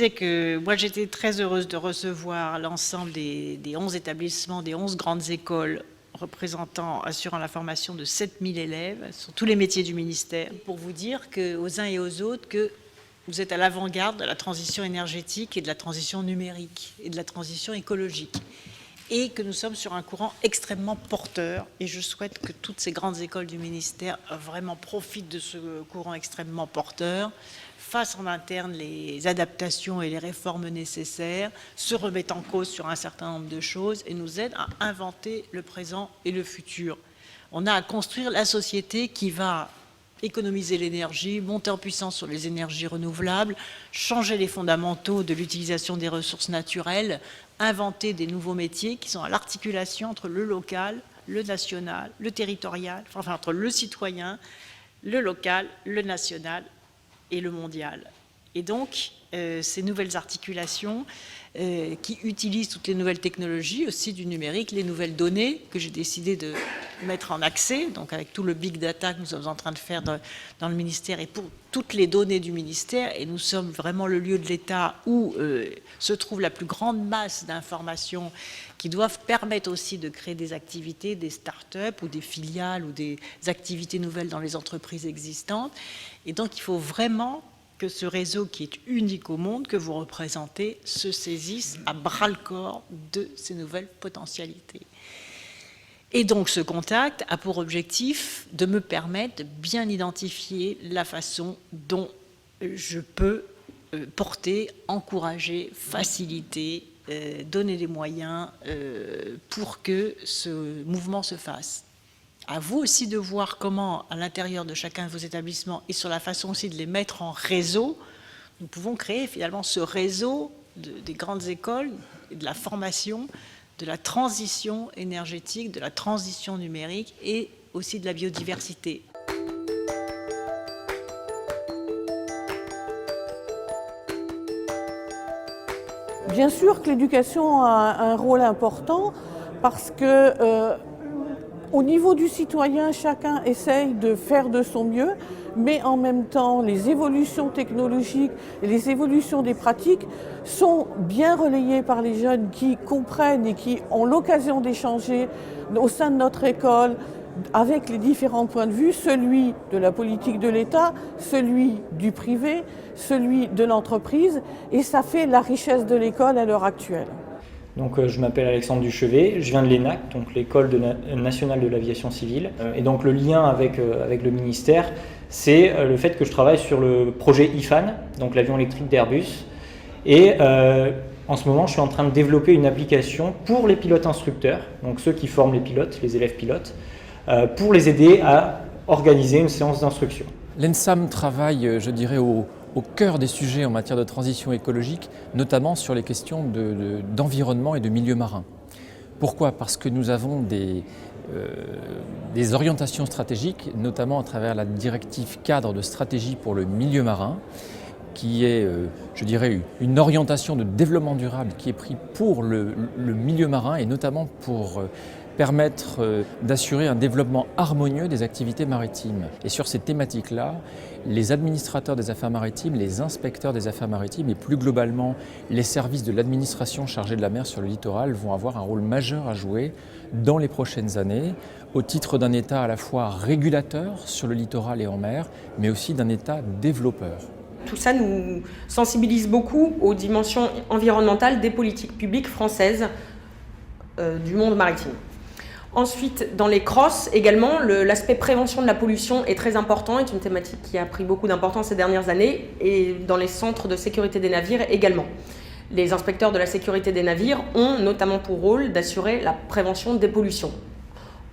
disais que moi j'étais très heureuse de recevoir l'ensemble des 11 établissements, des 11 grandes écoles assurant la formation de 7000 élèves sur tous les métiers du ministère, pour vous dire aux uns et aux autres que vous êtes à l'avant-garde de la transition énergétique et de la transition numérique et de la transition écologique. Et que nous sommes sur un courant extrêmement porteur. Et je souhaite que toutes ces grandes écoles du ministère vraiment profitent de ce courant extrêmement porteur, fassent en interne les adaptations et les réformes nécessaires, se remettent en cause sur un certain nombre de choses et nous aident à inventer le présent et le futur. On a à construire la société qui va économiser l'énergie, monter en puissance sur les énergies renouvelables, changer les fondamentaux de l'utilisation des ressources naturelles, inventer des nouveaux métiers qui sont à l'articulation entre le local, le national, le territorial, enfin entre le citoyen, le local, le national et le mondial. Et donc, ces nouvelles articulations qui utilisent toutes les nouvelles technologies, aussi du numérique, les nouvelles données que j'ai décidé de mettre en accès, donc avec tout le big data que nous sommes en train de faire dans le ministère et pour toutes les données du ministère, et nous sommes vraiment le lieu de l'État où se trouve la plus grande masse d'informations qui doivent permettre aussi de créer des activités, des start-up ou des filiales ou des activités nouvelles dans les entreprises existantes. Et donc il faut vraiment que ce réseau qui est unique au monde, que vous représentez, se saisisse à bras-le-corps de ces nouvelles potentialités. Et donc ce contact a pour objectif de me permettre de bien identifier la façon dont je peux porter, encourager, faciliter, donner les moyens pour que ce mouvement se fasse. À vous aussi de voir comment, à l'intérieur de chacun de vos établissements et sur la façon aussi de les mettre en réseau, nous pouvons créer finalement ce réseau des grandes écoles, et de la formation, de la transition énergétique, de la transition numérique et aussi de la biodiversité. Bien sûr que l'éducation a un rôle important parce que au niveau du citoyen, chacun essaye de faire de son mieux, mais en même temps, les évolutions technologiques et les évolutions des pratiques sont bien relayées par les jeunes qui comprennent et qui ont l'occasion d'échanger au sein de notre école avec les différents points de vue, celui de la politique de l'État, celui du privé, celui de l'entreprise, et ça fait la richesse de l'école à l'heure actuelle. Donc, je m'appelle Alexandre Duchevet, je viens de l'ENAC, donc l'École nationale de l'aviation civile. Et donc le lien avec le ministère, c'est le fait que je travaille sur le projet IFAN, donc l'avion électrique d'Airbus. Et en ce moment, je suis en train de développer une application pour les pilotes instructeurs, donc ceux qui forment les pilotes, les élèves pilotes, pour les aider à organiser une séance d'instruction. L'ENSAM travaille, je dirais, au cœur des sujets en matière de transition écologique, notamment sur les questions d'environnement et de milieu marin. Pourquoi ? Parce que nous avons des orientations stratégiques, notamment à travers la directive cadre de stratégie pour le milieu marin, qui est, je dirais, une orientation de développement durable qui est prise pour le milieu marin et notamment pour permettre d'assurer un développement harmonieux des activités maritimes. Et sur ces thématiques-là, les administrateurs des affaires maritimes, les inspecteurs des affaires maritimes et plus globalement les services de l'administration chargés de la mer sur le littoral vont avoir un rôle majeur à jouer dans les prochaines années au titre d'un État à la fois régulateur sur le littoral et en mer, mais aussi d'un État développeur. Tout ça nous sensibilise beaucoup aux dimensions environnementales des politiques publiques françaises du monde maritime. Ensuite, dans les crosses également, l'aspect prévention de la pollution est très important, est une thématique qui a pris beaucoup d'importance ces dernières années, et dans les centres de sécurité des navires également. Les inspecteurs de la sécurité des navires ont notamment pour rôle d'assurer la prévention des pollutions,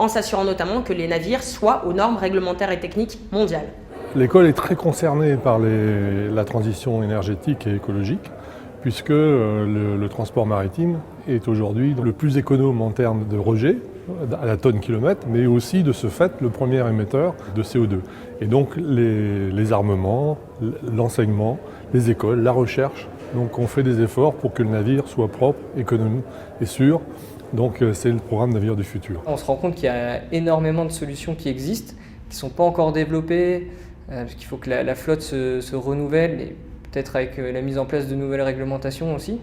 en s'assurant notamment que les navires soient aux normes réglementaires et techniques mondiales. L'école est très concernée par la transition énergétique et écologique, puisque le transport maritime est aujourd'hui le plus économe en termes de rejet à la tonne kilomètre, mais aussi de ce fait le premier émetteur de CO2. Et donc les armements, l'enseignement, les écoles, la recherche, donc on fait des efforts pour que le navire soit propre, économe et sûr. Donc c'est le programme Navire du futur. On se rend compte qu'il y a énormément de solutions qui existent, qui ne sont pas encore développées, parce qu'il faut que la flotte se renouvelle. Et peut-être avec la mise en place de nouvelles réglementations aussi.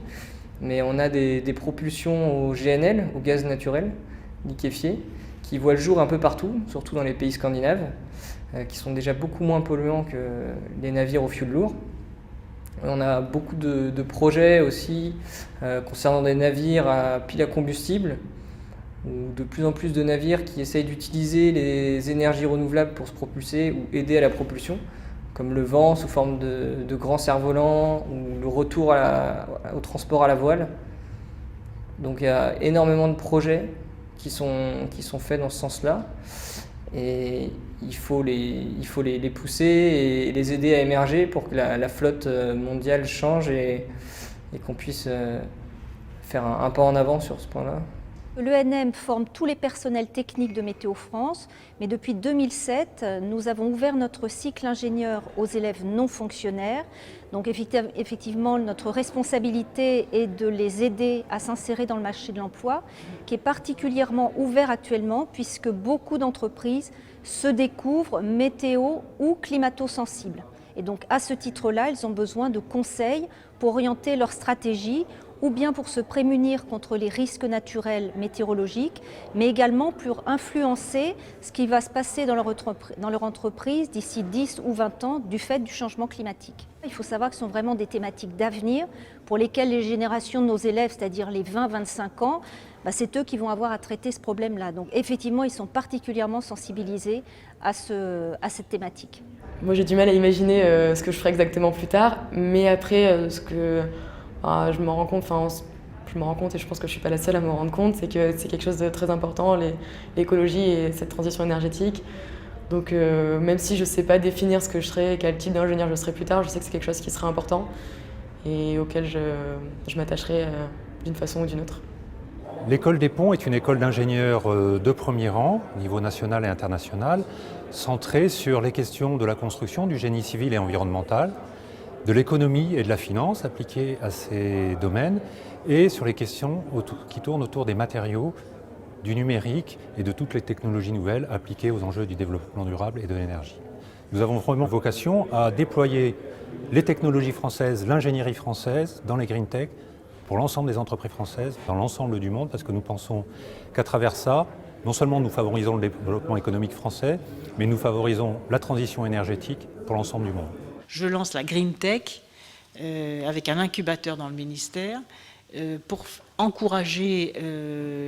Mais on a des propulsions au GNL, au gaz naturel liquéfié, qui voient le jour un peu partout, surtout dans les pays scandinaves, qui sont déjà beaucoup moins polluants que les navires au fioul lourd. On a beaucoup de projets aussi concernant des navires à pile à combustible, ou de plus en plus de navires qui essayent d'utiliser les énergies renouvelables pour se propulser ou aider à la propulsion, comme le vent sous forme de grands cerfs-volants ou le retour au transport à la voile. Donc il y a énormément de projets qui sont faits dans ce sens-là. Et il faut les pousser et les aider à émerger pour que la flotte mondiale change et qu'on puisse faire un pas en avant sur ce point-là. L'ENM forme tous les personnels techniques de Météo France, mais depuis 2007, nous avons ouvert notre cycle ingénieur aux élèves non fonctionnaires. Donc effectivement, notre responsabilité est de les aider à s'insérer dans le marché de l'emploi, qui est particulièrement ouvert actuellement puisque beaucoup d'entreprises se découvrent météo ou climato-sensibles. Et donc à ce titre-là, elles ont besoin de conseils pour orienter leur stratégie ou bien pour se prémunir contre les risques naturels météorologiques, mais également pour influencer ce qui va se passer dans leur entreprise d'ici 10 ou 20 ans du fait du changement climatique. Il faut savoir que ce sont vraiment des thématiques d'avenir pour lesquelles les générations de nos élèves, c'est-à-dire les 20-25 ans, c'est eux qui vont avoir à traiter ce problème-là. Donc effectivement, ils sont particulièrement sensibilisés à cette thématique. Moi, j'ai du mal à imaginer ce que je ferai exactement plus tard, mais après, ce que je me rends compte et je pense que je ne suis pas la seule à me rendre compte, c'est que c'est quelque chose de très important, l'écologie et cette transition énergétique. Donc même si je ne sais pas définir ce que je serai, quel type d'ingénieur je serai plus tard, je sais que c'est quelque chose qui sera important et auquel je m'attacherai d'une façon ou d'une autre. L'école des ponts est une école d'ingénieurs de premier rang, niveau national et international, centrée sur les questions de la construction, du génie civil et environnemental, de l'économie et de la finance appliquées à ces domaines et sur les questions qui tournent autour des matériaux, du numérique et de toutes les technologies nouvelles appliquées aux enjeux du développement durable et de l'énergie. Nous avons vraiment vocation à déployer les technologies françaises, l'ingénierie française dans les green tech pour l'ensemble des entreprises françaises, dans l'ensemble du monde, parce que nous pensons qu'à travers ça, non seulement nous favorisons le développement économique français, mais nous favorisons la transition énergétique pour l'ensemble du monde. Je lance la Green Tech avec un incubateur dans le ministère pour encourager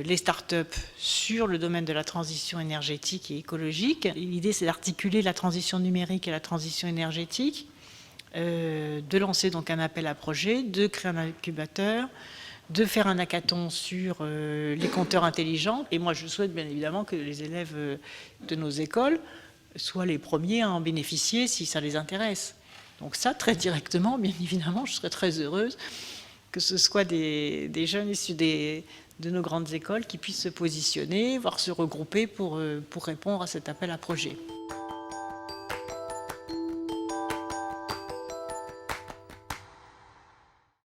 les startups sur le domaine de la transition énergétique et écologique. L'idée, c'est d'articuler la transition numérique et la transition énergétique, de lancer donc un appel à projet, de créer un incubateur, de faire un hackathon sur les compteurs intelligents. Et moi, je souhaite bien évidemment que les élèves de nos écoles soient les premiers à en bénéficier si ça les intéresse. Donc ça, très directement, bien évidemment, je serais très heureuse que ce soit des jeunes issus de nos grandes écoles qui puissent se positionner, voire se regrouper pour répondre à cet appel à projet.